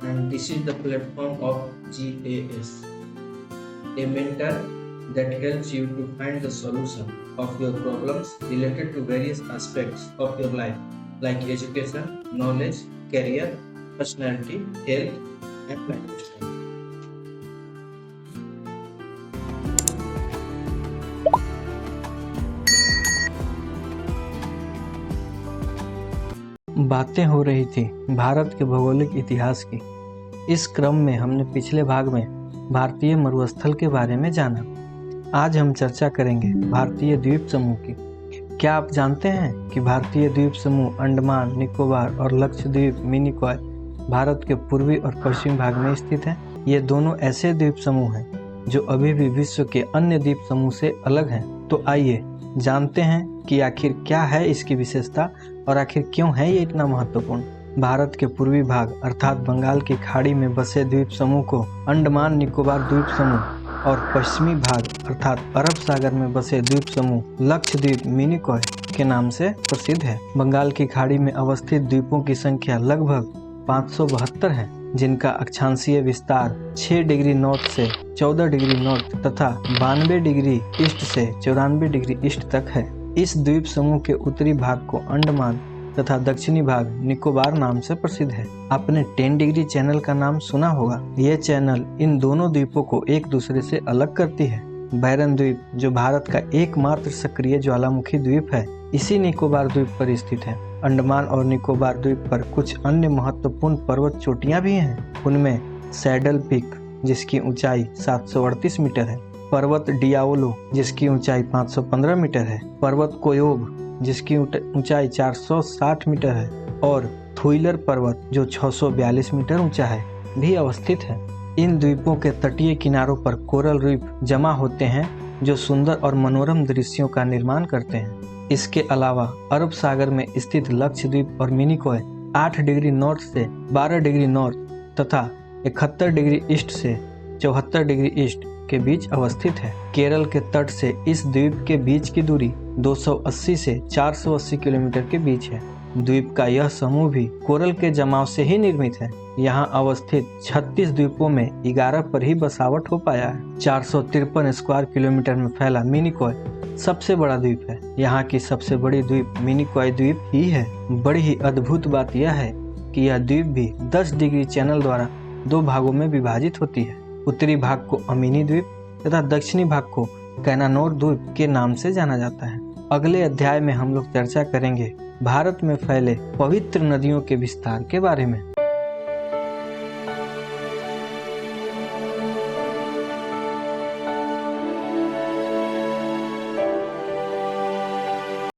and this is the platform of GAS, a mentor that helps you to find the solution of your problems related to various aspects of your life, like education, knowledge, career, personality, health, and lifestyle. बातें हो रही थी भारत के भौगोलिक इतिहास की। इस क्रम में हमने पिछले भाग में भारतीय मरुस्थल के बारे में जाना। आज हम चर्चा करेंगे भारतीय द्वीप समूह की। क्या आप जानते हैं कि भारतीय द्वीप समूह अंडमान, निकोबार और लक्षद्वीप मिनिकॉय भारत के पूर्वी और पश्चिमी भाग में स्थित हैं। ये दोनों ऐसे द्वीप समूह हैं जो अभी भी विश्व के अन्य द्वीप समूह से अलग हैं। तो आइए जानते हैं कि आखिर क्या है इसकी विशेषता और आखिर क्यों है ये इतना महत्वपूर्ण। भारत के पूर्वी भाग अर्थात बंगाल की खाड़ी में बसे द्वीप समूह को अंडमान निकोबार द्वीप समूह और पश्चिमी भाग अर्थात अरब सागर में बसे द्वीप समूह लक्षद्वीप मिनिकॉय के नाम से प्रसिद्ध है। बंगाल की खाड़ी में अवस्थित द्वीपों की संख्या लगभग 572 है, जिनका अक्षांशीय विस्तार 6 डिग्री नॉर्थ से 14 डिग्री नॉर्थ तथा 92 डिग्री ईस्ट से 94 डिग्री ईस्ट तक है। इस द्वीप समूह के उत्तरी भाग को अंडमान तथा दक्षिणी भाग निकोबार नाम से प्रसिद्ध है। आपने 10 डिग्री चैनल का नाम सुना होगा। यह चैनल इन दोनों द्वीपों को एक दूसरे से अलग करती है। बैरन द्वीप, जो भारत का एकमात्र सक्रिय ज्वालामुखी द्वीप है, इसी निकोबार द्वीप पर स्थित है। अंडमान और निकोबार द्वीप पर कुछ अन्य महत्वपूर्ण पर्वत चोटियां भी हैं। उनमें सैडल पीक, जिसकी ऊंचाई 738 मीटर है, पर्वत डियाओलो, जिसकी ऊंचाई 515 मीटर है, पर्वत कोयोब, जिसकी ऊंचाई 460 मीटर है, और थुइलर पर्वत, जो 642 मीटर ऊंचा है, भी अवस्थित है। इन द्वीपों के तटीय किनारों पर कोरल रीफ जमा होते हैं, जो सुंदर और मनोरम दृश्यों का निर्माण करते हैं। इसके अलावा अरब सागर में स्थित लक्षद्वीप और मिनिकॉय 8 डिग्री नॉर्थ से 12 डिग्री नॉर्थ तथा 71 डिग्री ईस्ट से 74 डिग्री ईस्ट के बीच अवस्थित है। केरल के तट से इस द्वीप के बीच की दूरी 280 से 480 किलोमीटर के बीच है। द्वीप का यह समूह भी कोरल के जमाव से ही निर्मित है। यहाँ अवस्थित 36 द्वीपों में 11 पर ही बसावट हो पाया है। 453 स्क्वायर किलोमीटर में फैला मिनिकॉय सबसे बड़ा द्वीप है। यहाँ की सबसे बड़ी द्वीप मिनिकॉय द्वीप ही है। बड़ी ही अद्भुत बात यह है कि यह द्वीप भी 10 डिग्री चैनल द्वारा 2 भागों में विभाजित होती है। उत्तरी भाग को अमीनी द्वीप तथा दक्षिणी भाग को कैनानोर द्वीप के नाम से जाना जाता है। अगले अध्याय में हम लोग चर्चा करेंगे भारत में फैले पवित्र नदियों के विस्तार के बारे में।